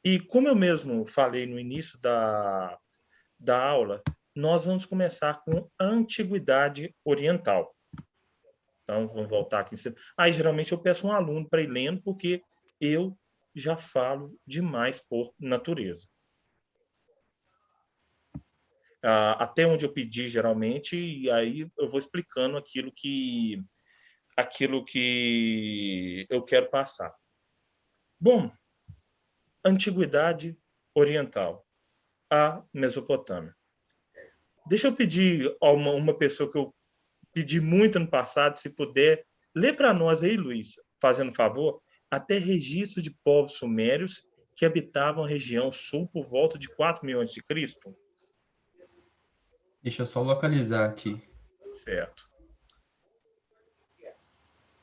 E como eu mesmo falei no início da aula, nós vamos começar com a Antiguidade Oriental. Então, vamos voltar aqui. Aí, geralmente, eu peço um aluno para ir lendo, porque eu já falo demais por natureza. Até onde eu pedi, geralmente, e aí eu vou explicando aquilo que eu quero passar. Bom, Antiguidade Oriental, a Mesopotâmia. Deixa eu pedir a uma pessoa que eu pedi muito ano passado, se puder, lê para nós aí, Luiz, fazendo favor, até registro de povos sumérios que habitavam a região sul por volta de 4 milhões de Cristo. Deixa eu só localizar aqui. Certo.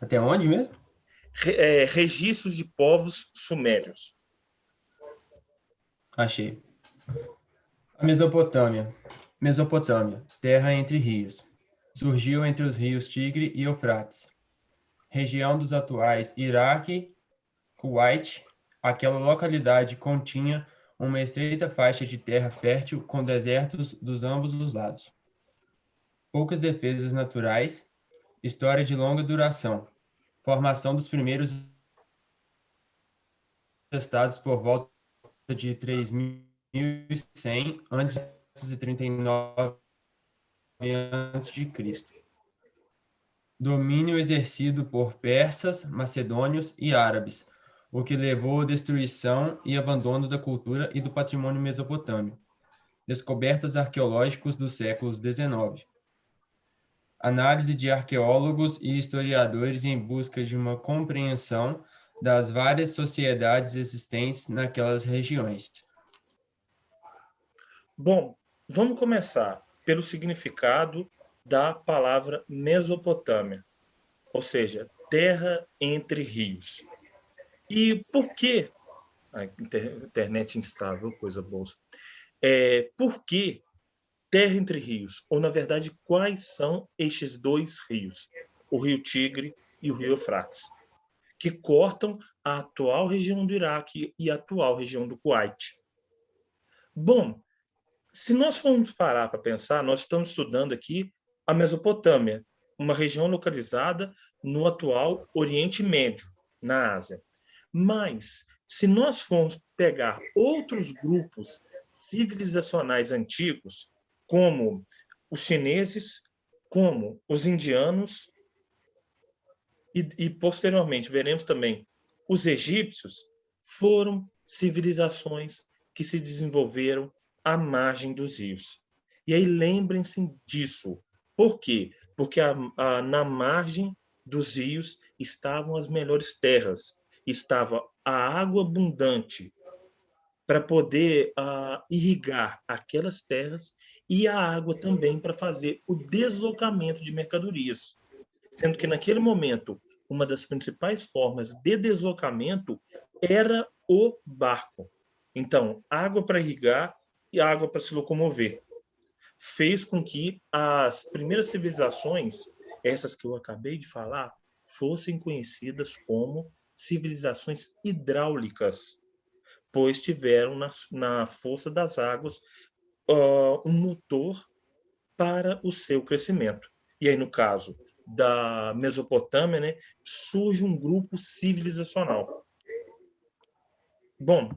Até onde mesmo? Registros de povos sumérios. Achei. A Mesopotâmia. Mesopotâmia, terra entre rios. Surgiu entre os rios Tigre e Eufrates. Região dos atuais Iraque, Kuwait. Aquela localidade continha uma estreita faixa de terra fértil com desertos dos ambos os lados. Poucas defesas naturais, história de longa duração. Formação dos primeiros estados por volta de 3100 a.C. a.C. Domínio exercido por persas, macedônios e árabes, o que levou à destruição e abandono da cultura e do patrimônio mesopotâmio. Descobertas arqueológicas dos séculos XIX. Análise de arqueólogos e historiadores em busca de uma compreensão das várias sociedades existentes naquelas regiões. Bom, vamos começar pelo significado da palavra Mesopotâmia, ou seja, terra entre rios. E por que a internet instável, coisa boa. Por que terra entre rios? Ou, na verdade, quais são estes dois rios? O rio Tigre e o rio Eufrates, que cortam a atual região do Iraque e a atual região do Kuwait. Bom, se nós formos parar para pensar, nós estamos estudando aqui a Mesopotâmia, uma região localizada no atual Oriente Médio, na Ásia. Mas, se nós formos pegar outros grupos civilizacionais antigos, como os chineses, como os indianos, e posteriormente veremos também os egípcios, foram civilizações que se desenvolveram à margem dos rios. E aí lembrem-se disso. Por quê? Porque na margem dos rios estavam as melhores terras, estava a água abundante para poder irrigar aquelas terras e a água também para fazer o deslocamento de mercadorias. Sendo que naquele momento, uma das principais formas de deslocamento era o barco. Então, água para irrigar e água para se locomover. Fez com que as primeiras civilizações, essas que eu acabei de falar, fossem conhecidas como civilizações hidráulicas, pois tiveram na força das águas um motor para o seu crescimento. E aí, no caso da Mesopotâmia, né, surge um grupo civilizacional. Bom,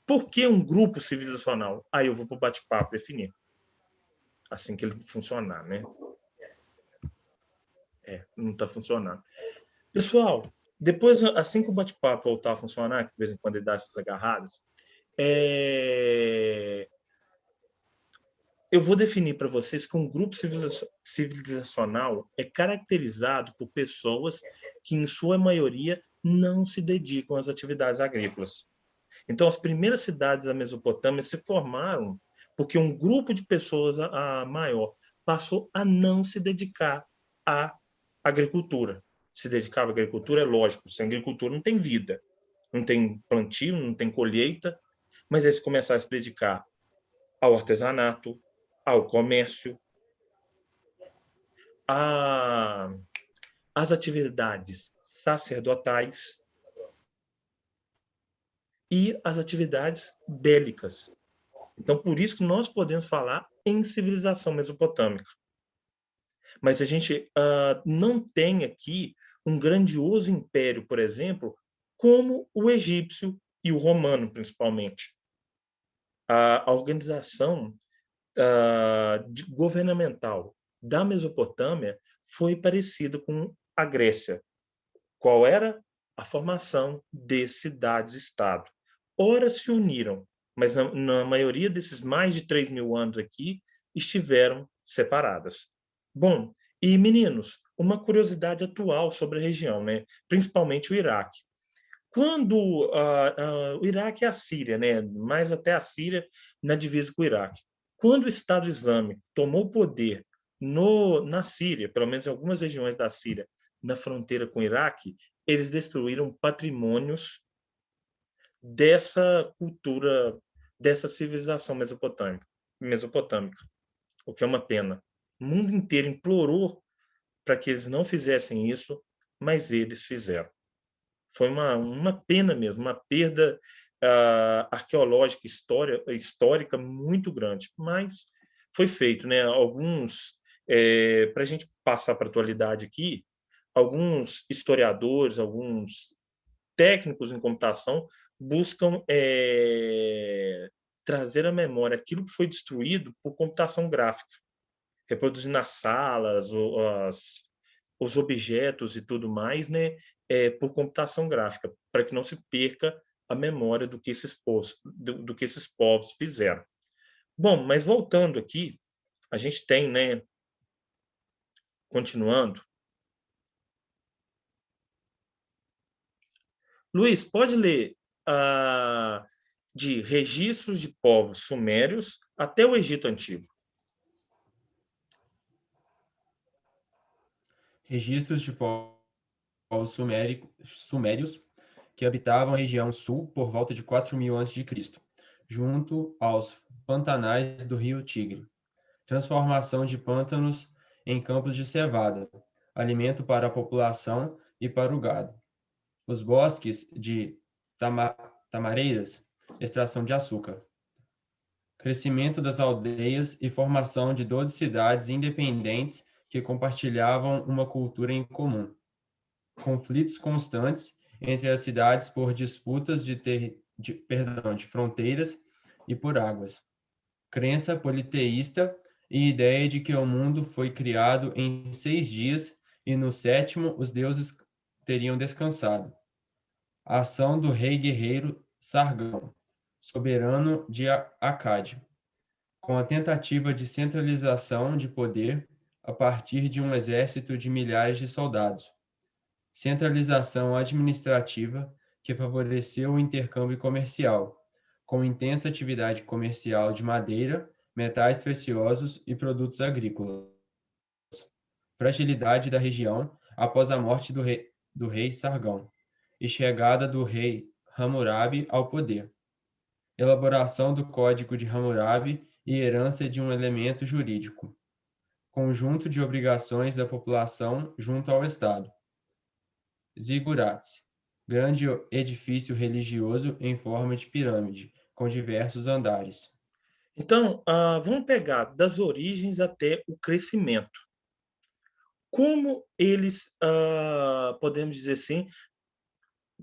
por que um grupo civilizacional? Aí eu vou para o bate-papo definir, assim que ele funcionar, né? Não está funcionando. Pessoal, depois, assim que o bate-papo voltar a funcionar, que de vez em quando ele dá essas agarradas, eu vou definir para vocês que um grupo civilizacional é caracterizado por pessoas que, em sua maioria, não se dedicam às atividades agrícolas. Então, as primeiras cidades da Mesopotâmia se formaram porque um grupo de pessoas maior passou a não se dedicar à agricultura. Se dedicava à agricultura, é lógico, sem agricultura não tem vida, não tem plantio, não tem colheita, mas eles começaram a se dedicar ao artesanato, ao comércio, às atividades sacerdotais. e as atividades bélicas. Então, por isso que nós podemos falar em civilização mesopotâmica. Mas a gente não tem aqui um grandioso império, por exemplo, como o egípcio e o romano, principalmente. A organização governamental da Mesopotâmia foi parecida com a Grécia. Qual era? A formação de cidades-estado. Ora se uniram, mas na maioria desses mais de 3.000 anos aqui, estiveram separadas. Bom, e meninos, uma curiosidade atual sobre a região, né? Principalmente o Iraque. Quando o Iraque e a Síria, né? Mais até a Síria na divisa com o Iraque. Quando o Estado Islâmico tomou o poder na Síria, pelo menos em algumas regiões da Síria, na fronteira com o Iraque, eles destruíram patrimônios dessa cultura, dessa civilização mesopotâmica, o que é uma pena. O mundo inteiro implorou para que eles não fizessem isso, mas eles fizeram. Foi uma pena mesmo, uma perda arqueológica, histórica muito grande, mas foi feito, né? Para a gente passar para a atualidade aqui, alguns historiadores, alguns técnicos em computação buscam trazer à memória aquilo que foi destruído por computação gráfica, reproduzindo nas salas, os objetos e tudo mais, né, por computação gráfica, para que não se perca a memória do que esses povos fizeram. Bom, mas voltando aqui, a gente tem, né, continuando. Luiz, pode ler de registros de povos sumérios até o Egito Antigo. Registros de povos sumérios que habitavam a região sul por volta de 4.000 a.C., junto aos pantanais do rio Tigre. Transformação de pântanos em campos de cevada, alimento para a população e para o gado. Os bosques de tamareiras, extração de açúcar. Crescimento das aldeias e formação de 12 cidades independentes que compartilhavam uma cultura em comum. Conflitos constantes entre as cidades por disputas de fronteiras e por águas. Crença politeísta e ideia de que o mundo foi criado em 6 dias e no 7º os deuses teriam descansado. A ação do rei guerreiro Sargão, soberano de Acade, com a tentativa de centralização de poder a partir de um exército de milhares de soldados. Centralização administrativa que favoreceu o intercâmbio comercial, com intensa atividade comercial de madeira, metais preciosos e produtos agrícolas. Fragilidade da região após a morte do rei Sargão e chegada do rei Hammurabi ao poder. Elaboração do Código de Hammurabi e herança de um elemento jurídico. Conjunto de obrigações da população junto ao Estado. Zigurats, grande edifício religioso em forma de pirâmide, com diversos andares. Então, vamos pegar das origens até o crescimento. Como eles, podemos dizer assim,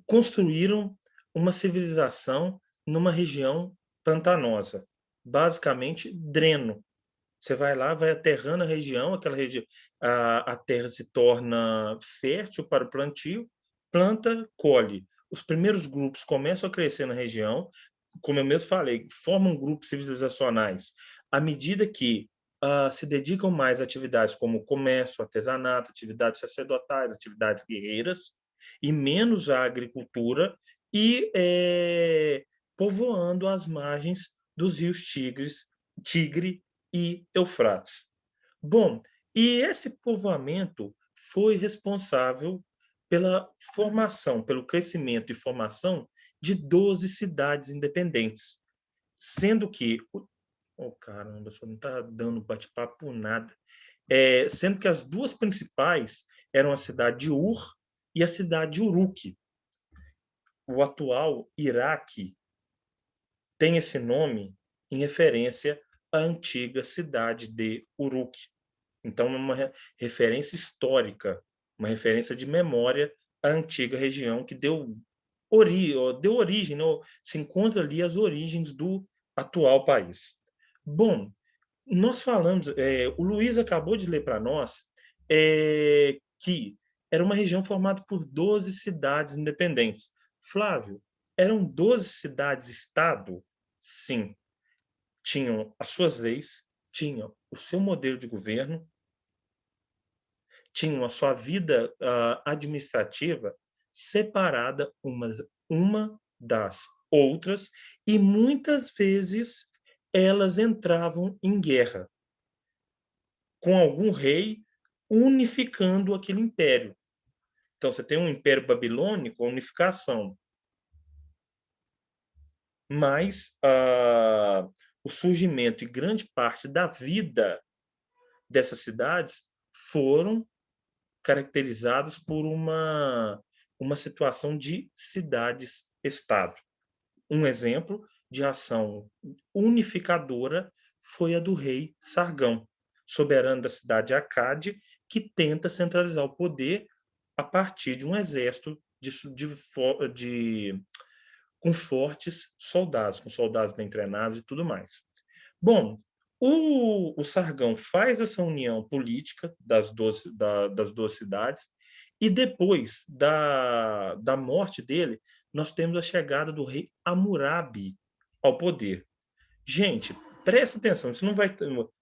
construíram uma civilização numa região pantanosa, basicamente dreno. Você vai lá, vai aterrando a região, a terra se torna fértil para o plantio, planta, colhe. Os primeiros grupos começam a crescer na região, como eu mesmo falei, formam grupos civilizacionais à medida que se dedicam mais a atividades como comércio, artesanato, atividades sacerdotais, atividades guerreiras, e menos à agricultura, e povoando as margens dos rios Tigre e Eufrates. Bom, e esse povoamento foi responsável pela formação, pelo crescimento e formação de 12 cidades independentes, sendo que caramba, só não está dando bate-papo por nada. Sendo que as duas principais eram a cidade de Ur e a cidade de Uruk. o atual Iraque tem esse nome em referência à antiga cidade de Uruk. Então, é uma referência histórica, uma referência de memória à antiga região que deu origem, não, se encontra ali as origens do atual país. Bom, nós falamos, o Luiz acabou de ler para nós que era uma região formada por 12 cidades independentes. Flávio, eram 12 cidades-estado? Sim. Tinham as suas leis, tinham o seu modelo de governo, tinham a sua vida administrativa separada uma das outras, e muitas vezes elas entravam em guerra com algum rei unificando aquele império. Então, você tem um império babilônico, a unificação. Mas o surgimento e grande parte da vida dessas cidades foram caracterizados por uma situação de cidades-estado. Um exemplo de ação unificadora foi a do rei Sargão, soberano da cidade de Acade, que tenta centralizar o poder a partir de um exército com fortes soldados, com soldados bem treinados e tudo mais. Bom, o Sargão faz essa união política das duas cidades, e depois da morte dele, nós temos a chegada do rei Hammurabi ao poder. Gente, presta atenção, isso não vai,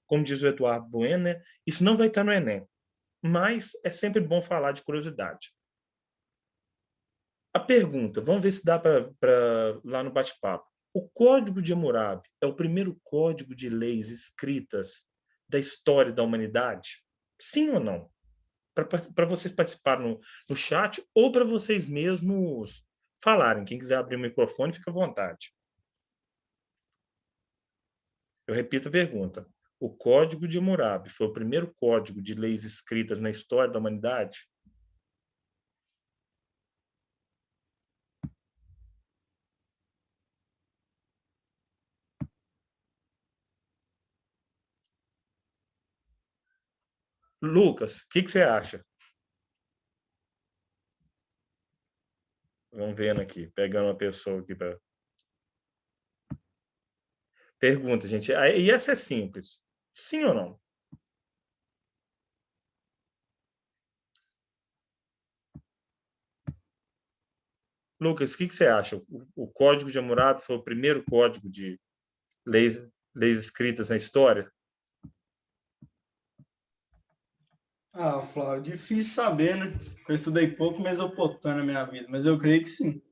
como diz o Eduardo Bueno, né? Isso não vai estar no Enem, mas é sempre bom falar de curiosidade. A pergunta, vamos ver se dá para lá no bate-papo. O Código de Hammurabi é o primeiro código de leis escritas da história da humanidade? Sim ou não? Para vocês participarem no chat ou para vocês mesmos falarem. Quem quiser abrir o microfone, fica à vontade. Eu repito a pergunta. O Código de Hammurabi foi o primeiro código de leis escritas na história da humanidade? Lucas, o que você acha? Vamos vendo aqui, pegando uma pessoa aqui para... Pergunta, gente. E essa é simples. Sim ou não? Lucas, o que você acha? O Código de Hammurabi foi o primeiro código de leis escritas na história? Flávio, difícil saber, né? Eu estudei pouco Mesopotâmia na minha vida, mas eu creio que sim.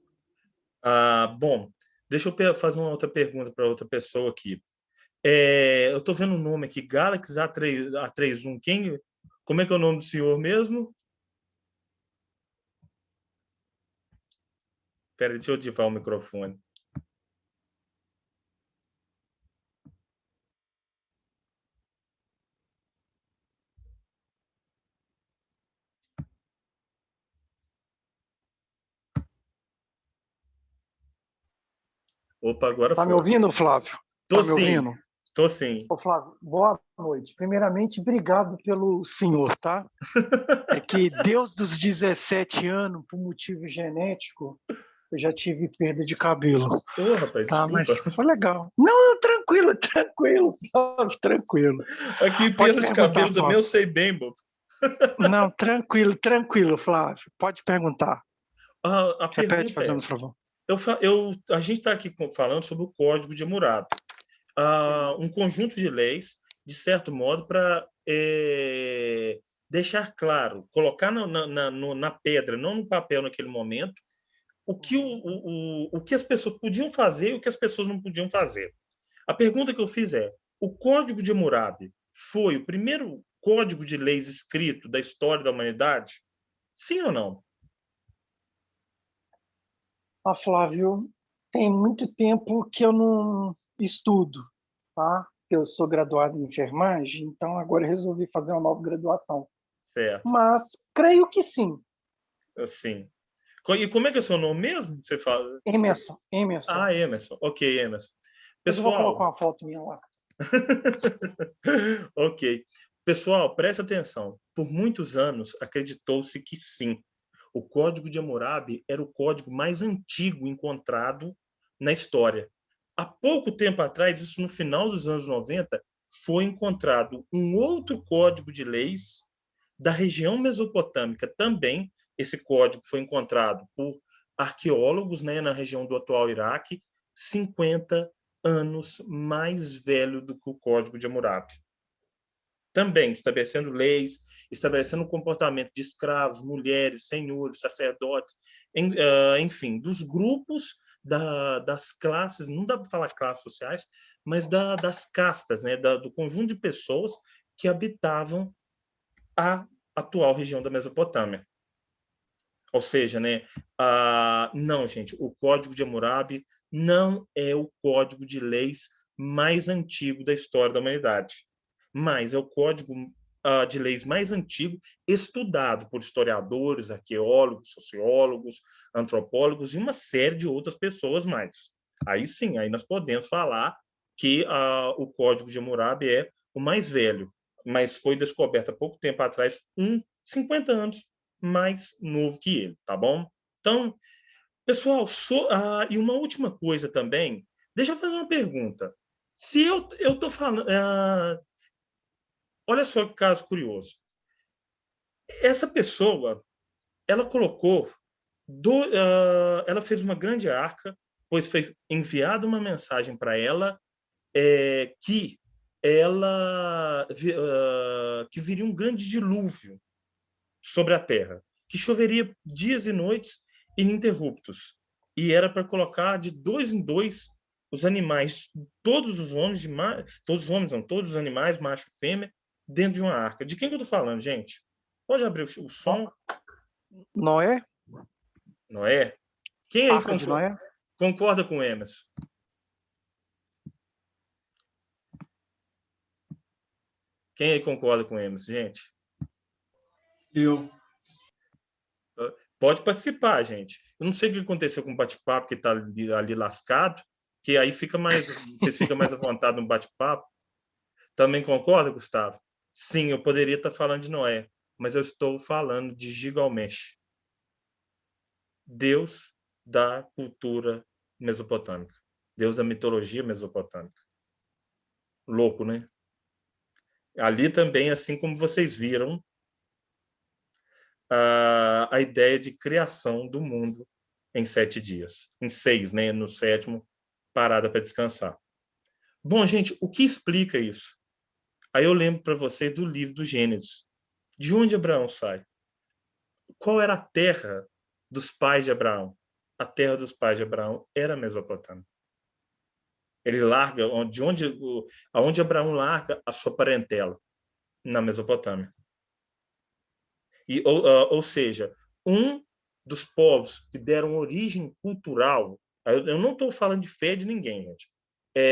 Bom, deixa eu fazer uma outra pergunta para outra pessoa aqui. Eu estou vendo o nome aqui, Galaxy A31. Como é que é o nome do senhor mesmo? Espera, deixa eu ativar o microfone. Opa, agora Tá foi. me ouvindo, Flávio? Tô Tá me sim, ouvindo? tô sim. Ô, Flávio, boa noite. Primeiramente, obrigado pelo senhor, tá? É que desde os 17 anos, por motivo genético, eu já tive perda de cabelo. Ô, rapaz, Tá, desculpa. mas foi legal. Não, tranquilo, Flávio, tranquilo. Aqui, Pode perda de perguntar, cabelo também, Flávio. eu sei bem, bobo. Não, tranquilo, Flávio. Pode perguntar. A Repete, pergunta fazendo favor. a gente está aqui falando sobre o Código de Hammurabi. Um conjunto de leis, de certo modo, para deixar claro, colocar na pedra, não no papel naquele momento, o que as pessoas podiam fazer e o que as pessoas não podiam fazer. A pergunta que eu fiz é: o Código de Hammurabi foi o primeiro código de leis escrito da história da humanidade? Sim ou não? Flávio, tem muito tempo que eu não estudo, tá? Eu sou graduado em enfermagem, então agora eu resolvi fazer uma nova graduação. Certo. Mas creio que sim. Sim. E como é que é o seu nome mesmo? Você fala? Emerson, Emerson. Ah, Emerson. Ok, Emerson. Depois eu vou colocar Pessoal, uma foto minha lá. ok. Pessoal, presta atenção. Por muitos anos, acreditou-se que sim, o Código de Hammurabi era o código mais antigo encontrado na história. Há pouco tempo atrás, isso no final dos anos 90, foi encontrado um outro código de leis da região mesopotâmica também. Esse código foi encontrado por arqueólogos, né, na região do atual Iraque, 50 anos mais velho do que o Código de Hammurabi. Também estabelecendo leis, estabelecendo o comportamento de escravos, mulheres, senhores, sacerdotes, enfim, dos grupos das classes, não dá para falar classes sociais, mas das castas, né, do conjunto de pessoas que habitavam a atual região da Mesopotâmia. Ou seja, né, não, gente, o Código de Hammurabi não é o código de leis mais antigo da história da humanidade, mas é o código de leis mais antigo estudado por historiadores, arqueólogos, sociólogos, antropólogos e uma série de outras pessoas mais. Aí sim, aí nós podemos falar que o Código de Hammurabi é o mais velho, mas foi descoberto há pouco tempo atrás, 50 anos mais novo que ele, tá bom? Então, pessoal, e uma última coisa também, deixa eu fazer uma pergunta. Se eu estou falando... olha só que caso curioso. Essa pessoa, ela colocou... ela fez uma grande arca, pois foi enviada uma mensagem para ela que que viria um grande dilúvio sobre a terra, que choveria dias e noites ininterruptos. E era para colocar de 2 em 2 os animais, todos os homens, todos os homens, não, todos os animais, macho e fêmea, dentro de uma arca. De quem que eu estou falando, gente? Pode abrir o som? Noé? Noé? Quem aí Arca de Noé? concorda com o Emerson? Quem aí concorda com o Emerson, gente? Eu. Pode participar, gente. Eu não sei o que aconteceu com o bate-papo que está ali lascado, que aí vocês ficam mais à vontade no bate-papo. Também concorda, Gustavo? Sim, eu poderia estar falando de Noé, mas eu estou falando de Gilgamesh, Deus da cultura mesopotâmica, Deus da mitologia mesopotâmica. Louco, né? Ali também, assim como vocês viram, a ideia de criação do mundo em 7 dias. Em 6, né? No 7º, parada para descansar. Bom, gente, o que explica isso? Aí eu lembro para vocês do livro do Gênesis. De onde Abraão sai? Qual era a terra dos pais de Abraão? A terra dos pais de Abraão era a Mesopotâmia. Ele larga aonde Abraão larga a sua parentela, na Mesopotâmia. Ou seja, um dos povos que deram origem cultural, eu não estou falando de fé de ninguém, gente,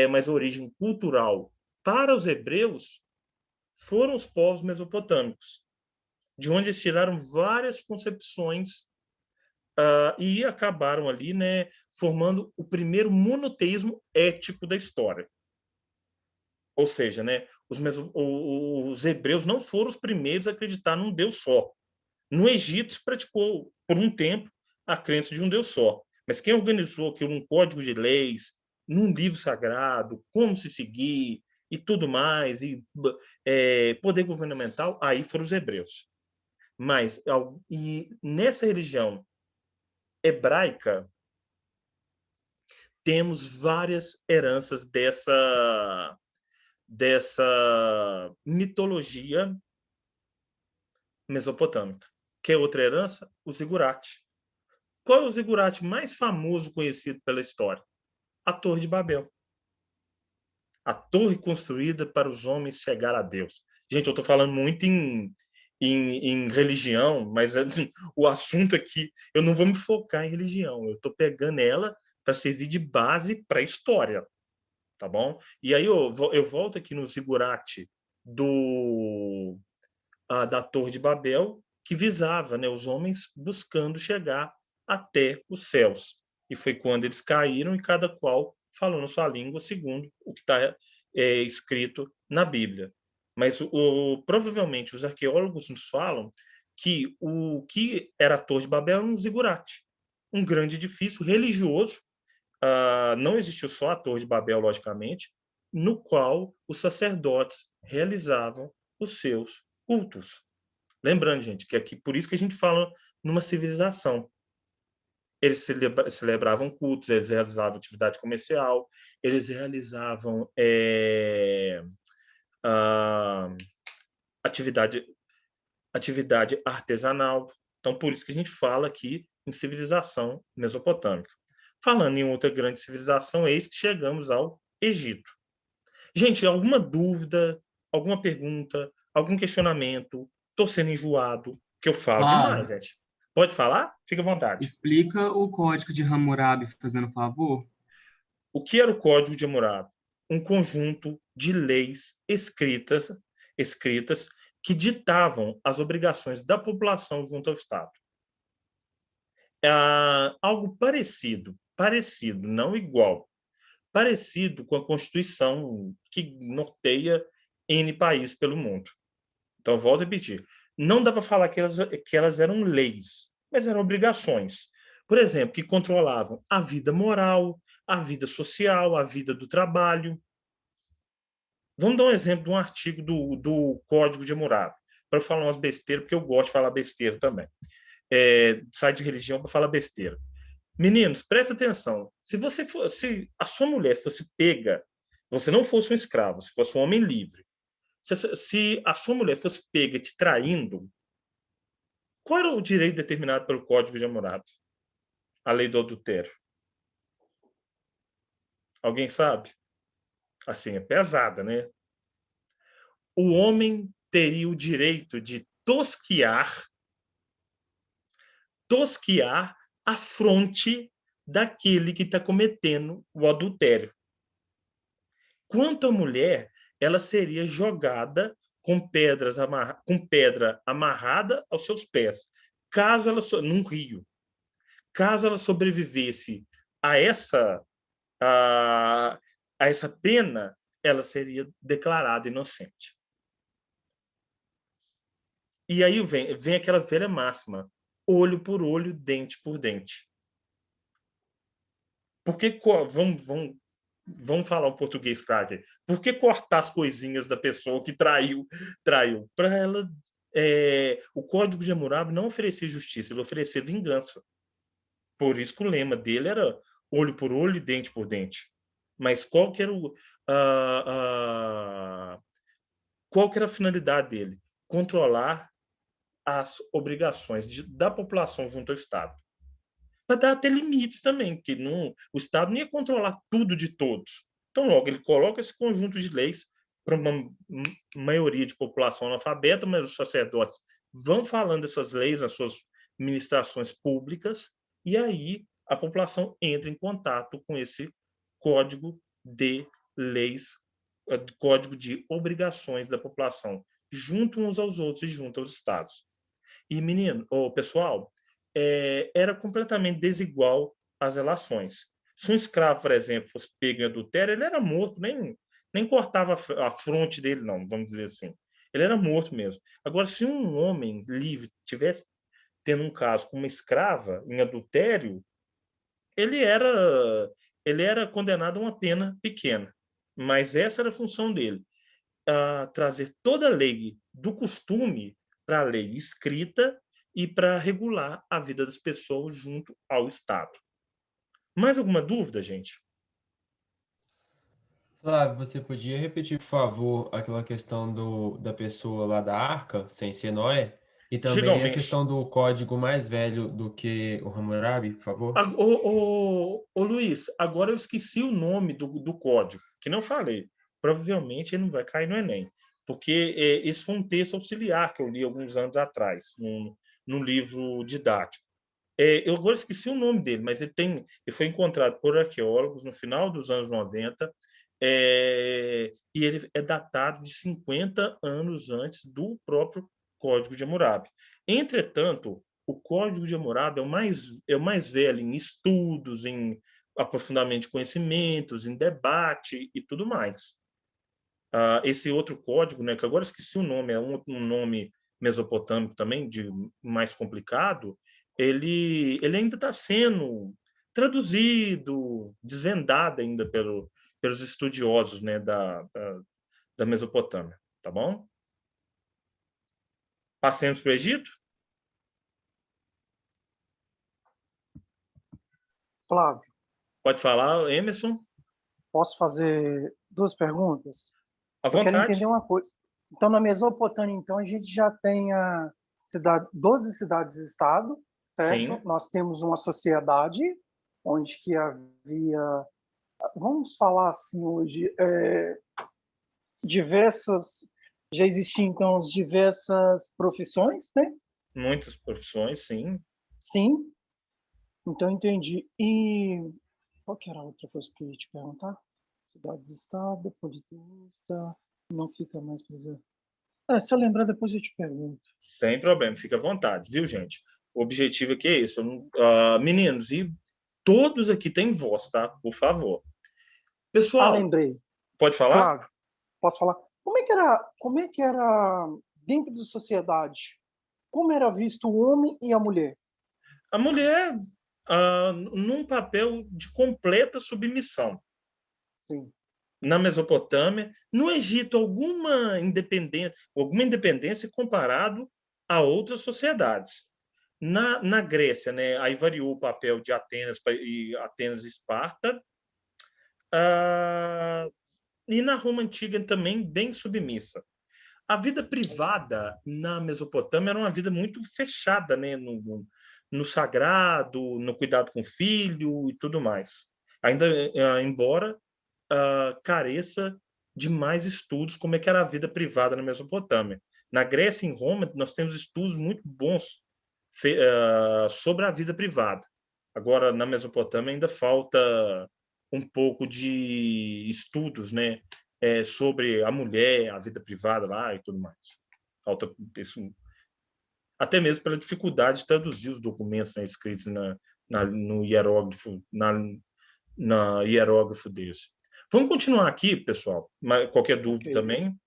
mas origem cultural para os hebreus foram os povos mesopotâmicos, de onde eles tiraram várias concepções e acabaram ali, né, formando o primeiro monoteísmo ético da história. Ou seja, né, os hebreus não foram os primeiros a acreditar num Deus só. No Egito se praticou, por um tempo, a crença de um Deus só. Mas quem organizou aquilo num código de leis, num livro sagrado, como se seguir e tudo mais, e poder governamental, aí foram os hebreus. Mas e nessa religião hebraica, temos várias heranças dessa mitologia mesopotâmica. Que é outra herança? O zigurate. Qual é o zigurate mais famoso conhecido pela história? A Torre de Babel. A torre construída para os homens chegar a Deus. Gente, eu estou falando muito em religião, mas o assunto aqui, eu não vou me focar em religião, eu estou pegando ela para servir de base para a história, tá bom? E aí eu volto aqui no zigurate da Torre de Babel, que visava, né, os homens buscando chegar até os céus. E foi quando eles caíram e cada qual falou na sua língua, segundo o que está escrito na Bíblia. Mas provavelmente os arqueólogos nos falam que o que era a Torre de Babel era um zigurate, um grande edifício religioso. Não existiu só a Torre de Babel, logicamente, no qual os sacerdotes realizavam os seus cultos. Lembrando, gente, que aqui por isso que a gente fala numa civilização. Eles celebravam cultos, eles realizavam atividade comercial, eles realizavam atividade artesanal. Então, por isso que a gente fala aqui em civilização mesopotâmica. Falando em outra grande civilização, eis que chegamos ao Egito. Gente, alguma dúvida, alguma pergunta, algum questionamento? Estou sendo enjoado, que eu falo demais, gente. Pode falar? Fica à vontade. Explica o código de Hammurabi, fazendo favor. O que era o Código de Hammurabi? Um conjunto de leis escritas que ditavam as obrigações da população junto ao Estado. Algo parecido, não igual, parecido com a Constituição que norteia N países pelo mundo. Então, volto a repetir. Não dá para falar que elas eram leis, mas eram obrigações. Por exemplo, que controlavam a vida moral, a vida social, a vida do trabalho. Vamos dar um exemplo de um artigo do Código de Hammurabi, para eu falar umas besteiras, porque eu gosto de falar besteira também. Sai de religião para falar besteira. Meninos, presta atenção. Se a sua mulher fosse pega, você não fosse um escravo, se fosse um homem livre, se a sua mulher fosse pega te traindo, qual era o direito determinado pelo Código de Hammurabi? A lei do adultério. Alguém sabe? Assim, é pesada, né? O homem teria o direito de tosquiar a fronte daquele que está cometendo o adultério. Quanto à mulher, ela seria jogada com pedra amarrada aos seus pés, caso ela num rio. Caso ela sobrevivesse a essa pena, ela seria declarada inocente. E aí vem aquela velha máxima: olho por olho, dente por dente. Porque vamos falar um português claro aqui. Por que cortar as coisinhas da pessoa que traiu? Para ela, o Código de Hammurabi não oferecia justiça, ele oferecia vingança. Por isso que o lema dele era olho por olho, dente por dente. Mas qual que era a finalidade dele? Controlar as obrigações da população junto ao Estado. Para dar até limites também, porque o Estado não ia controlar tudo de todos. Então, logo, ele coloca esse conjunto de leis para uma maioria de população analfabeta, mas os sacerdotes vão falando essas leis nas suas ministrações públicas, e aí a população entra em contato com esse código de leis, código de obrigações da população, junto uns aos outros e junto aos estados. E, pessoal, era completamente desigual as relações. Se um escravo, por exemplo, fosse pego em adultério, ele era morto, nem cortava a fronte dele, não, vamos dizer assim. Ele era morto mesmo. Agora, se um homem livre tivesse tendo um caso com uma escrava em adultério, ele era condenado a uma pena pequena. Mas essa era a função dele, trazer toda a lei do costume para a lei escrita e para regular a vida das pessoas junto ao Estado. Mais alguma dúvida, gente? Flávio, você podia repetir, por favor, aquela questão da pessoa lá da arca, sem ser Noé? E também a questão do código mais velho do que o Hammurabi, por favor? Ô, Luiz, agora eu esqueci o nome do código, que não falei. Provavelmente ele não vai cair no Enem, porque esse foi um texto auxiliar que eu li alguns anos atrás, num livro didático. Eu agora esqueci o nome dele, mas ele foi encontrado por arqueólogos no final dos anos 90, e ele é datado de 50 anos antes do próprio Código de Hammurabi. Entretanto, o Código de Hammurabi é o mais velho em estudos, em aprofundamento de conhecimentos, em debate e tudo mais. Esse outro código, né, que agora esqueci o nome, é um nome mesopotâmico também, de mais complicado, ele ainda está sendo traduzido, desvendado ainda pelos estudiosos, né, da Mesopotâmia, tá bom? Passemos para o Egito? Flávio, Pode falar, Emerson, posso fazer duas perguntas? à Eu quero vontade. entender uma coisa. Então, na Mesopotâmia, então, a gente já tem 12 cidades-estado, certo? Sim, Nós temos uma sociedade onde que havia, vamos falar assim hoje, já existiam, então, as diversas profissões, né? muitas profissões, sim. Sim, então entendi. E qual que era a outra coisa que eu ia te perguntar? Cidades-estado, politeísta, não fica mais presente. Se eu lembrar, depois eu te pergunto. Sem problema, fica à vontade, viu, gente? O objetivo aqui é esse. Meninos, e todos aqui têm voz, tá? Por favor. Pessoal, Lembrei. pode falar? Flávio, posso falar? Como é que era dentro da sociedade? Como era visto o homem e a mulher? A mulher, num papel de completa submissão. Sim, Na Mesopotâmia, no Egito, alguma independência comparado a outras sociedades. Na Grécia, né, aí variou o papel de Atenas e Esparta, e na Roma Antiga também bem submissa. A vida privada na Mesopotâmia era uma vida muito fechada, né, no sagrado, no cuidado com o filho e tudo mais. Ainda, embora careça de mais estudos como é que era a vida privada na Mesopotâmia. Na Grécia e em Roma, nós temos estudos muito bons sobre a vida privada. Agora, na Mesopotâmia, ainda falta um pouco de estudos, né, sobre a mulher, a vida privada lá e tudo mais. Falta isso, até mesmo pela dificuldade de traduzir os documentos, né, escritos no hierógrafo, na hierógrafo desse. Vamos continuar aqui, pessoal. Qualquer dúvida ok. também.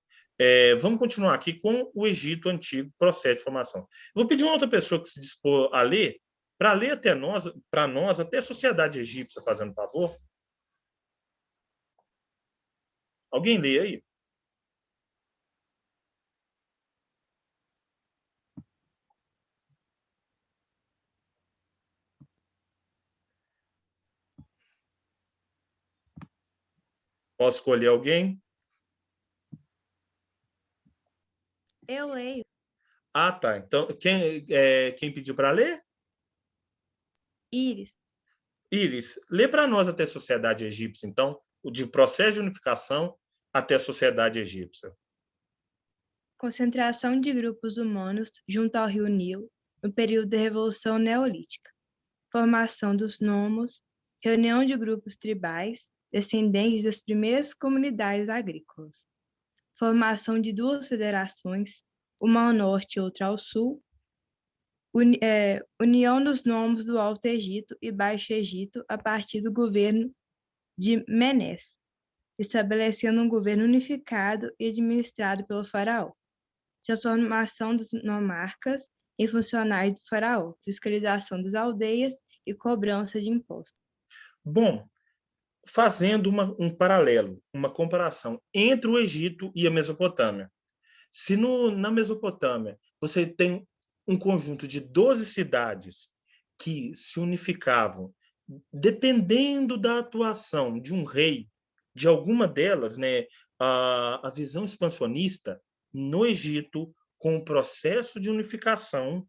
Vamos continuar aqui com o Egito Antigo, processo de formação. Vou pedir uma outra pessoa que se dispor a ler, para ler para nós, até a sociedade egípcia, fazendo favor. Alguém lê aí? Posso escolher alguém? Eu leio. Tá. Então, quem pediu para ler? Íris. Iris, lê para nós até a sociedade egípcia, então, de processo de unificação até a sociedade egípcia. Concentração de grupos humanos junto ao rio Nilo no período da Revolução Neolítica. Formação dos nomos, reunião de grupos tribais, descendentes das primeiras comunidades agrícolas. Formação de duas federações, uma ao norte e outra ao sul. União dos nomos do Alto Egito e Baixo Egito a partir do governo de Menés, estabelecendo um governo unificado e administrado pelo faraó. Transformação dos nomarcas em funcionários do faraó, fiscalização das aldeias e cobrança de impostos. Bom, fazendo um paralelo, uma comparação entre o Egito e a Mesopotâmia. Se na Mesopotâmia você tem um conjunto de 12 cidades que se unificavam, dependendo da atuação de um rei, de alguma delas, né, a visão expansionista no Egito, com o processo de unificação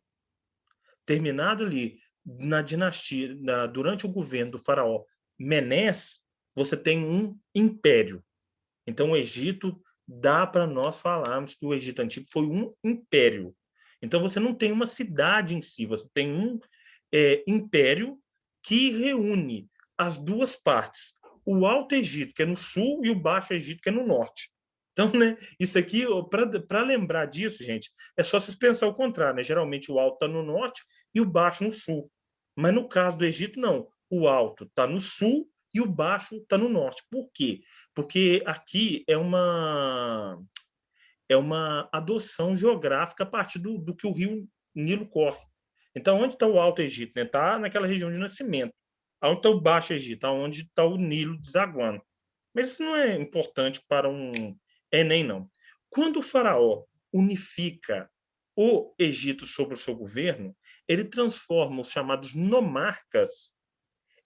terminado ali na dinastia, durante o governo do faraó Menés, você tem um império. Então, o Egito, dá para nós falarmos que o Egito Antigo foi um império. Então, você não tem uma cidade em si, você tem um império que reúne as duas partes. O Alto Egito, que é no sul, e o Baixo Egito, que é no norte. Então, né, isso aqui, para lembrar disso, gente, é só vocês pensar o contrário, né? Geralmente o alto está no norte e o baixo no sul. Mas no caso do Egito, não. O alto está no sul e o baixo está no norte. Por quê? Porque aqui é uma adoção geográfica a partir do que o rio Nilo corre. Então, onde está o Alto Egito? Está, né? Naquela região de nascimento. Onde está o Baixo Egito? Onde está o Nilo desaguando. Mas isso não é importante para um Enem, não. Quando o faraó unifica o Egito sob o seu governo, ele transforma os chamados nomarcas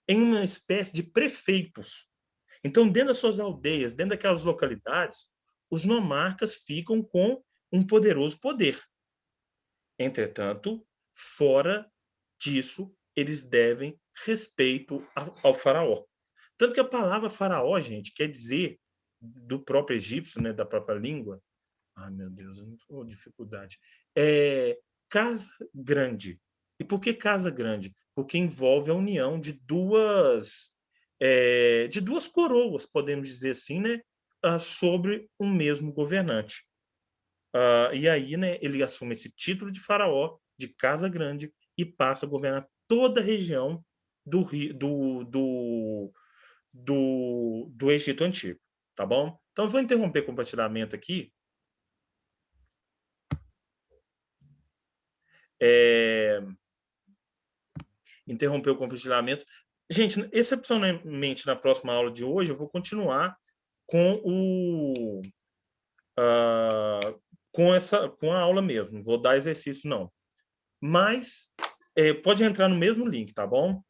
em uma espécie de prefeitos. Então, dentro das suas aldeias, dentro daquelas localidades, os nomarcas ficam com um poderoso poder. Entretanto, fora disso, eles devem respeito ao faraó. Tanto que a palavra faraó, gente, quer dizer, do próprio egípcio, né, da própria língua, ai meu Deus, oh, dificuldade, é casa grande. E por que casa grande? Porque envolve a união de duas coroas, podemos dizer assim, né, sobre um mesmo governante. E aí, né, ele assume esse título de faraó, de casa grande, e passa a governar toda a região do Egito Antigo, tá bom? Então, eu vou interromper o compartilhamento aqui. Interromper o compartilhamento. Gente, excepcionalmente na próxima aula de hoje, eu vou continuar com com a aula mesmo. Não vou dar exercício, não. Mas pode entrar no mesmo link, tá bom?